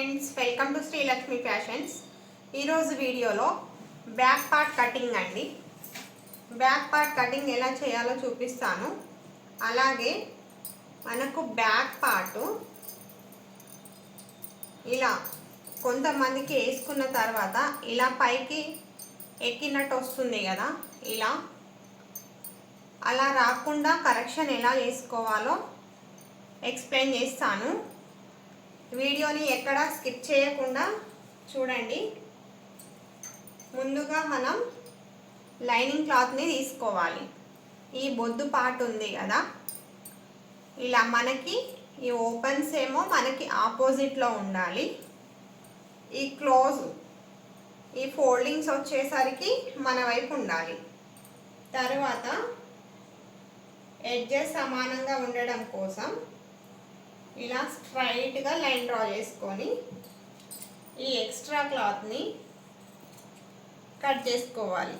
Friends, welcome to Srilakshmi fashions. ఈరోజు వీడియోలో back part cutting అండి. బ్యాక్ పార్ట్ కటింగ్ ఎలా చేయాలో చూపిస్తాను. అలాగే మనకు బ్యాక్ పార్ట్ ఇలా కొంతమందికి వేసుకున్న తర్వాత ఇలా పైకి ఎక్కినట్టు వస్తుంది కదా, ఇలా అలా రాకుండా కరెక్షన్ ఎలా చేసుకోవాలో ఎక్స్ప్లెయిన్ చేస్తాను. వీడియోని ఎక్కడ స్కిప్ చేయకుండా చూడండి. ముందుగా మనం లైనింగ్ క్లాత్ని తీసుకోవాలి. ఈ బొద్దు పార్ట్ ఉంది కదా, ఇలా మనకి ఈ ఓపెన్స్ ఏమో మనకి ఆపోజిట్లో ఉండాలి. ఈ క్లోజ్ ఈ ఫోల్డింగ్స్ వచ్చేసరికి మన వైపు ఉండాలి. తర్వాత ఎడ్జెస్ సమానంగా ఉండడం కోసం ఇలా స్ట్రైట్గా లైన్ డ్రా చేసుకొని ఈ ఎక్స్ట్రా క్లాత్ని కట్ చేసుకోవాలి.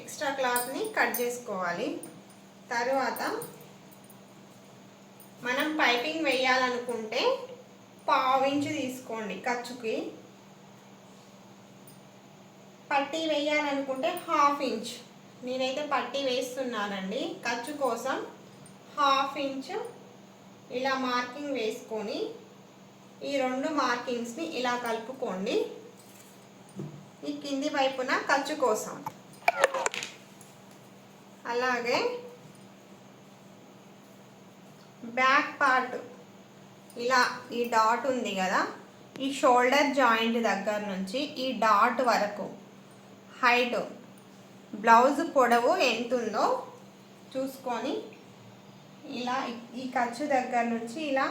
ఎక్స్ట్రా క్లాత్ని కట్ చేసుకోవాలి. తర్వాత మనం పైపింగ్ వేయాలనుకుంటే 1/2 ఇంచు తీసుకోండి ఖర్చుకి. పట్టీ వేయాలనుకుంటే 1/2 ఇంచ్. నేనైతే పట్టీ వేస్తున్నానండి. ఖర్చు కోసం 1/2 ఇంచ్ ఇలా మార్కింగ్ వేసుకొని ఈ రెండు మార్కింగ్స్ని ఇలా కలుపుకోండి. ఈ కింది వైపున ఖర్చు కోసం. అలాగే బ్యాక్ పార్ట్ ఇలా ఈ డాట్ ఉంది కదా, ఈ షోల్డర్ జాయింట్ దగ్గర నుంచి ఈ డాట్ వరకు హైట్ బ్లౌజ్ పొడవు ఎంత ఉందో చూసుకొని ఇలా ఈ ఖర్చు దగ్గర నుంచి ఇలా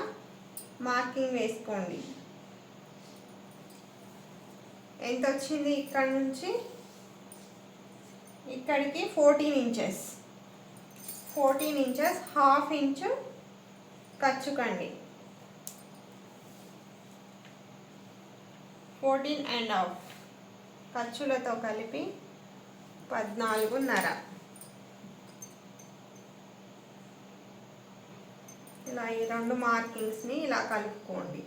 మార్కింగ్ వేసుకోండి. ఎంత వచ్చింది ఇక్కడ నుంచి ఇక్కడికి 14 ఇంచెస్. 14 inches 1/2 inch ఖర్చుకండి. 14.5 ఖర్చులతో కలిపి 14.5. ఇలా ఈ రెండు మార్కింగ్స్ని ఇలా కలుపుకోండి.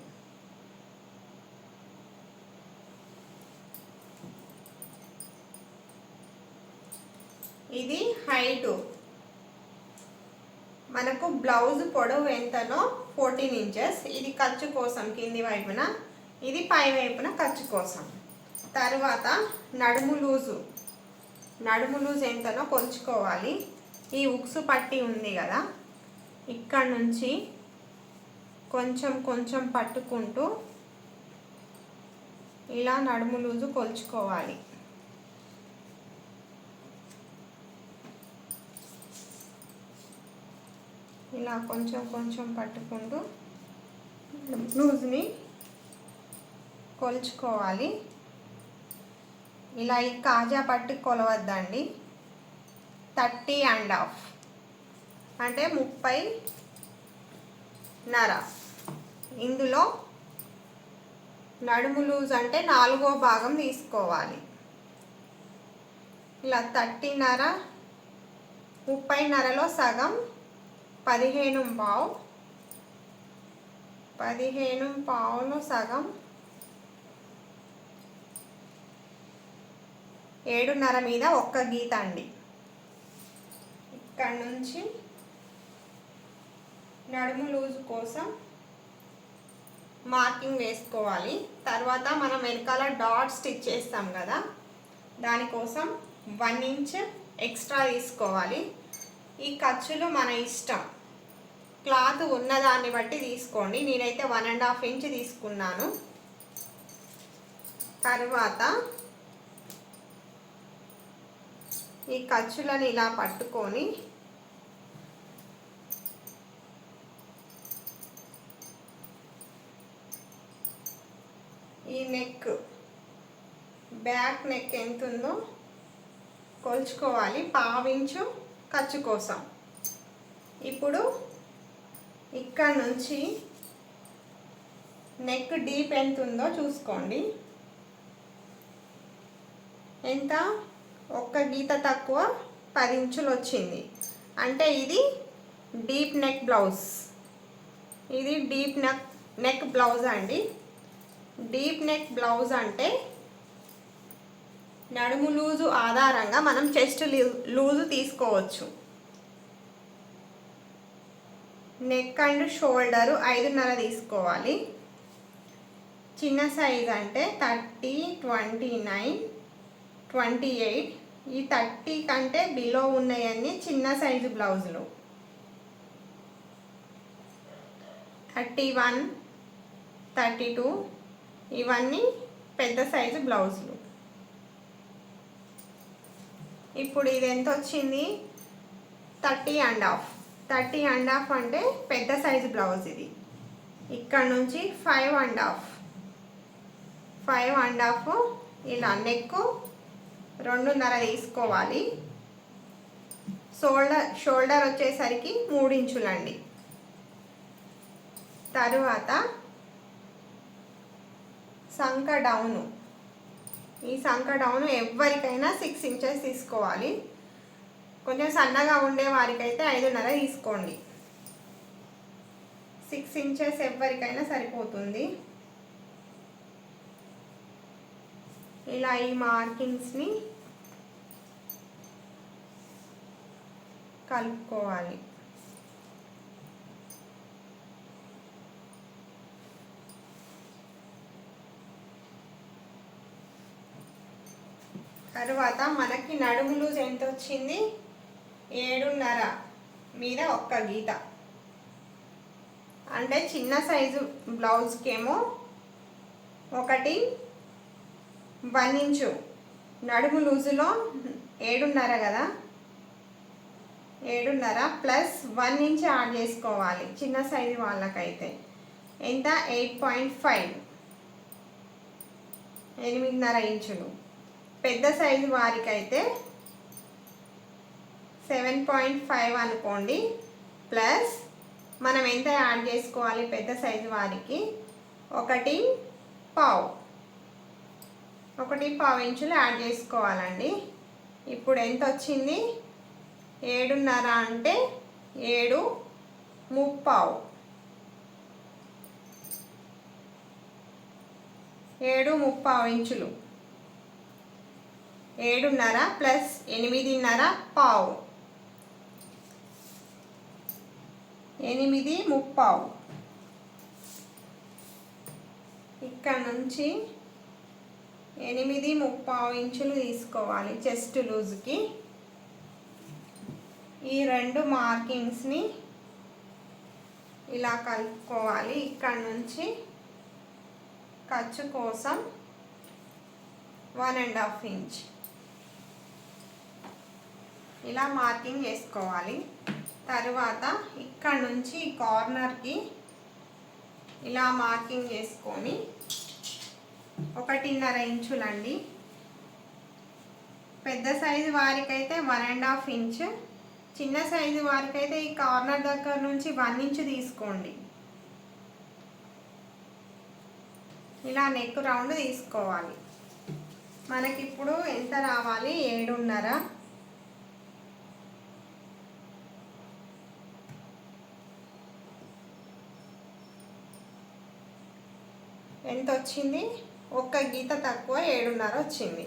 ఇది హైటు. మనకు బ్లౌజ్ పొడవు ఎంతనో 14 ఇంచెస్. ఇది ఖర్చు కోసం కింది వైపున, ఇది పై వైపున ఖర్చు కోసం. తర్వాత నడుము లూజు ఎంతనో కొలుచుకోవాలి. ఈ ఉక్సు పట్టి ఉంది కదా, ఇక్కడ నుంచి కొంచెం కొంచెం పట్టుకుంటూ ఇలా నడుము లూజు కొలుచుకోవాలి. ఇలా కొంచెం కొంచెం పట్టుకుంటూ లూజ్ని కొలుచుకోవాలి. ఇలా ఈ కాజా పట్టి కొలవద్దండి. 30.5 అంటే 30.5. ఇందులో నడుము లూజ్ అంటే 4వ భాగం తీసుకోవాలి. ఇలా 30.5 30.5లో సగం 15.5. 15.5లో సగం 7.5 మీద ఒక్క గీత అండి. ఇక్కడ నుంచి నడుము లూజు కోసం మార్కింగ్ వేసుకోవాలి. తర్వాత మనం వెనకాల డాట్ స్టిచ్ చేస్తాం కదా, దానికోసం 1 ఇంచ్ ఎక్స్ట్రా తీసుకోవాలి. ఈ ఖర్చులు మన ఇష్టం, క్లాత్ ఉన్నదాన్ని బట్టి తీసుకోండి. నేనైతే 1.5 ఇంచ్ తీసుకున్నాను. తర్వాత ఈ ఖర్చులను ఇలా పట్టుకొని ఈ నెక్ బ్యాక్ నెక్ ఎంత ఉందో కొలుచుకోవాలి. 1/2 ఇంచు ఖర్చు కోసం. ఇప్పుడు ఇక్కడ నుంచి నెక్ డీప్ ఎంత ఉందో చూసుకోండి. ఎంత? ఒక్క గీత తక్కువ 10 ఇంచులు వచ్చింది. అంటే ఇది డీప్ నెక్ బ్లౌజ్. ఇది డీప్ నెక్ బ్లౌజ్ అండి. డీప్ నెక్ బ్లౌజ్ అంటే నడుము లూజు ఆధారంగా మనం చెస్ట్ లూజు తీసుకోవచ్చు. నెక్ అండ్ షోల్డరు 5.5 తీసుకోవాలి. చిన్న సైజ్ అంటే 30, 29, 28. ఈ 30 కంటే బిలో ఉన్నాయన్నీ చిన్న సైజు బ్లౌజులు. 31, 32 ఇవన్నీ పెద్ద సైజు బ్లౌజులు. ఇప్పుడు ఇది ఎంత వచ్చింది? 30.5. 30.5 అంటే పెద్ద సైజు బ్లౌజ్ ఇది. ఇక్కడ నుంచి 5.5 ఇలా నెక్ 2.5 తీసుకోవాలి. షోల్డర్ వచ్చేసరికి 3 ఇంచులండి. తరువాత సంక డౌను. ఈ సంక డౌను ఎవరికైనా 6 ఇంచెస్ తీసుకోవాలి. కొంచెం సన్నగా ఉండే వారికైతే 5.5 తీసుకోండి. 6 ఇంచెస్ ఎవరికైనా సరిపోతుంది. ఇలా ఈ మార్కింగ్స్ని కలుపుకోవాలి. తరువాత మనకి నడుము లూజ్ ఎంత వచ్చింది? 7.5 మీద ఒక్క గీత. అంటే చిన్న సైజు బ్లౌజ్కేమో 1 ఇంచు నడుము లూజులో 7.5 కదా, 7.5 ప్లస్ 1 ఇంచ్ యాడ్ చేసుకోవాలి. చిన్న సైజు వాళ్ళకైతే ఎంత? 8.5, 8.5 ఇంచులు. పెద్ద సైజు వారికైతే 7.5 అనుకోండి. ప్లస్ మనం ఎంత యాడ్ చేసుకోవాలి? పెద్ద సైజు వారికి 1.5 ఇంచులు యాడ్ చేసుకోవాలండి. ఇప్పుడు ఎంత వచ్చింది? 7.5 అంటే 7.35. 7.35 ఇంచులు. 7.5 ప్లస్ 8.5 8.35. ఇక్కడ నుంచి 8.35 ఇంచులు తీసుకోవాలి చెస్ట్ లూజ్కి. ఈ 2 మార్కింగ్స్ని ఇలా కలుపుకోవాలి. ఇక్కడ నుంచి ఖర్చు కోసం 1.5 ఇంచ్ ఇలా మార్కింగ్ చేసుకోవాలి. తరువాత ఇక్కడ నుంచి కార్నర్కి ఇలా మార్కింగ్ చేసుకొని 1.5 ఇంచులండి. పెద్ద సైజు వారికైతే 1.5 ఇంచ్, చిన్న సైజు వారికైతే ఈ కార్నర్ దగ్గర నుంచి 1 ఇంచ్ తీసుకోండి. ఇలా నెక్ రౌండ్ తీసుకోవాలి. మనకిప్పుడు ఎంత రావాలి? 7.5. ఎంత వచ్చింది? ఒక్క గీత తక్కువ 7.5 వచ్చింది.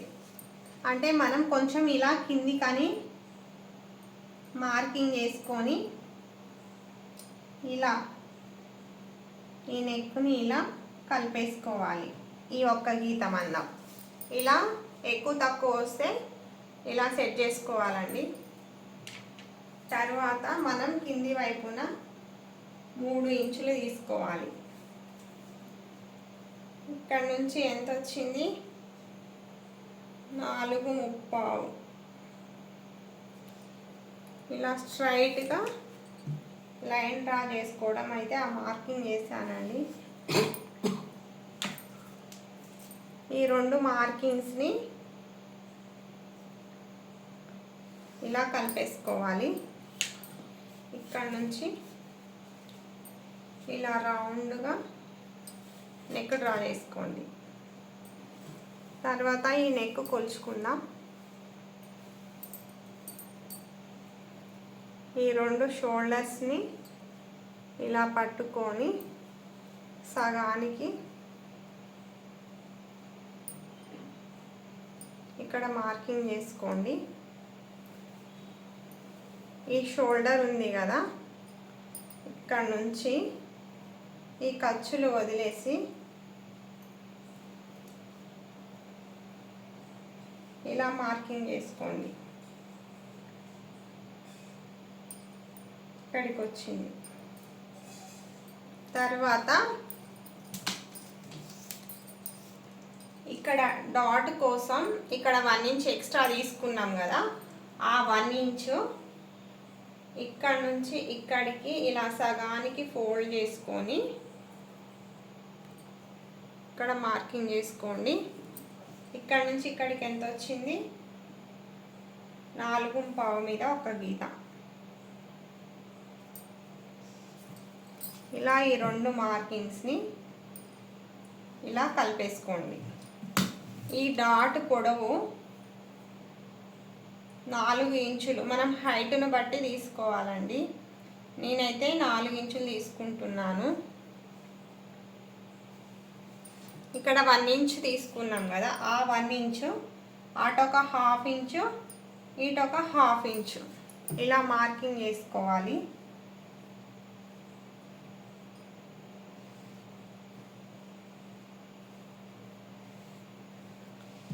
అంటే మనం కొంచెం ఇలా కింది కానీ మార్కింగ్ చేసుకొని ఇలా ఈ నెక్ని ఇలా కలిపేసుకోవాలి. ఈ ఒక్క గీత మందం ఇలా ఎక్కువ తక్కువ వస్తే ఇలా సెట్ చేసుకోవాలండి. తర్వాత మనం కింది వైపున 3 ఇంచులు తీసుకోవాలి. ఇక్కడ నుంచి ఎంత వచ్చింది? 4.35. ఇలా స్ట్రైట్గా లైన్ డ్రా చేసుకోవడం అయితే ఆ మార్కింగ్ చేశానండి. ఈ 2 మార్కింగ్స్ని ఇలా కలిపేసుకోవాలి. ఇక్కడ నుంచి ఇలా రౌండ్గా నెక్ డ్రా చేసుకోండి. తర్వాత ఈ నెక్ కొలుచుకుందాం. ఈ రెండు షోల్డర్స్ని ఇలా పట్టుకొని సగానికి ఇక్కడ మార్కింగ్ చేసుకోండి. ఈ షోల్డర్ ఉంది కదా, ఇక్కడ నుంచి ఈ ఖర్చులు వదిలేసి ఇలా మార్కింగ్ చేసుకోండి. ఇక్కడికి వచ్చింది. తర్వాత ఇక్కడ డాట్ కోసం ఇక్కడ 1 ఇంచ్ ఎక్స్ట్రా తీసుకున్నాం కదా, ఆ 1 ఇంచు ఇక్కడ నుంచి ఇక్కడికి ఇలా సగానికి ఫోల్డ్ చేసుకొని ఇక్కడ మార్కింగ్ చేసుకోండి. ఇక్కడ నుంచి ఇక్కడికి ఎంత వచ్చింది? 4.25 మీద ఒక గీత. ఇలా ఈ రెండు మార్కింగ్స్ని ఇలా కలిపేసుకోండి. ఈ డాట్ పొడవు 4 ఇంచులు మనం హైట్ను బట్టి తీసుకోవాలండి. నేనైతే 4 ఇంచులు తీసుకుంటున్నాను. ఇక్కడ 1 ఇంచ్ తీసుకున్నాం కదా, ఆ 1 ఇంచు అటొక 1/2 ఇంచు ఇటొక 1/2 ఇంచు ఇలా మార్కింగ్ చేసుకోవాలి.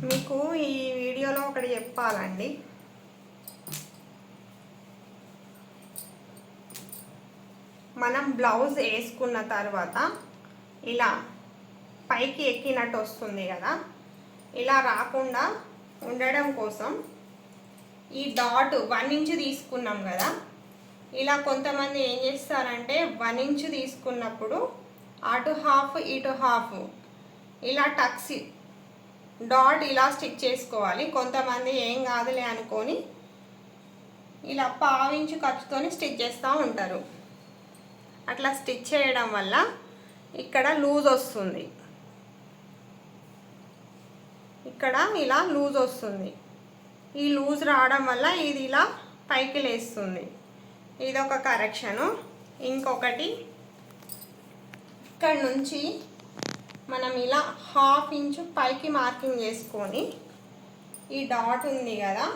మీకు ఈ వీడియోలో ఒకటి చెప్పాలండి. మనం బ్లౌజ్ వేసుకున్న తర్వాత ఇలా పైకి ఎక్కినట్టు వస్తుంది కదా, ఇలా రాకుండా ఉండడం కోసం ఈ డాట్ 1 ఇంచ్ తీసుకున్నాం కదా, ఇలా కొంతమంది ఏం చేస్తారంటే 1 ఇంచ్ తీసుకున్నప్పుడు అటు 1/2 ఇటు 1/2 ఇలా టక్స్ డాట్ ఇలా స్టిచ్ చేసుకోవాలి. కొంతమంది ఏం కాదులే అనుకొని ఇలా 1/2 ఇంచు ఖర్చుతోని స్టిచ్ చేస్తూ ఉంటారు. అట్లా స్టిచ్ చేయడం వల్ల ఇక్కడ లూజ్ వస్తుంది, ఇక్కడ ఇలా లూజ్ వస్తుంది. ఈ లూజ్ రావడం వల్ల ఇది ఇలా పైకి లేస్తుంది. ఇదొక కరెక్షను. ఇంకొకటి, ఇక్కడ నుంచి మనం ఇలా 1/2 ఇంచు పైకి మార్కింగ్ చేసుకొని ఈ డాట్ ఉంది కదా,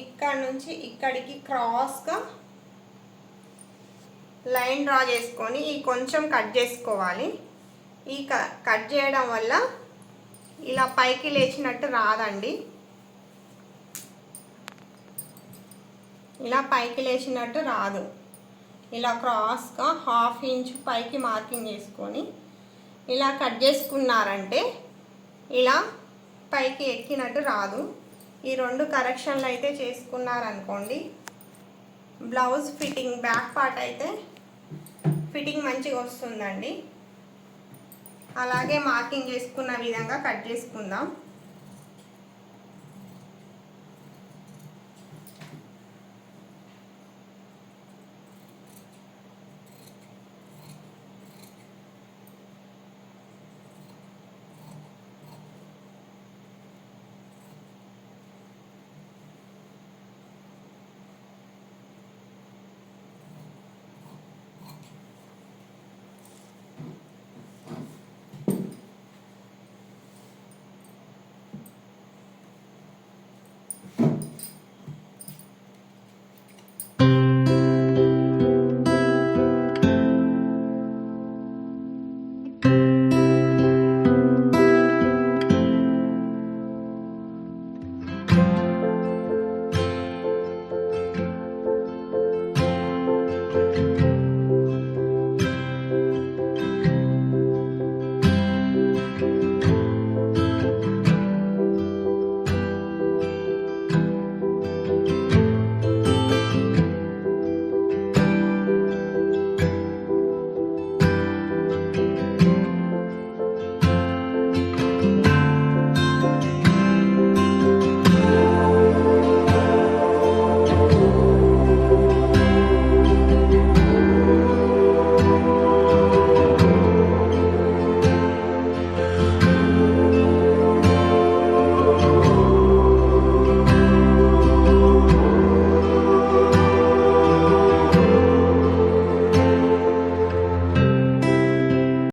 ఇక్కడ నుంచి ఇక్కడికి క్రాస్గా లైన్ డ్రా చేసుకొని ఈ కొంచెం కట్ చేసుకోవాలి. ఈ కట్ చేయడం వల్ల ఇలా పైకి లేచినట్టు రాదండి, ఇలా పైకి లేచినట్టు రాదు. ఇలా క్రాస్గా 1/2 ఇంచు పైకి మార్కింగ్ చేసుకొని ఇలా కట్ చేసుకున్నారంటే ఇలా పైకి ఎక్కినట్టు రాదు. ఈ రెండు కరెక్షన్లు అయితే చేసుకున్నారనుకోండి, బ్లౌజ్ ఫిట్టింగ్ బ్యాక్ పార్ట్ అయితే ఫిట్టింగ్ మంచిగా వస్తుందండి. అలాగే మార్కింగ్ చేసుకున్న విధంగా కట్ చేసుకుందాం.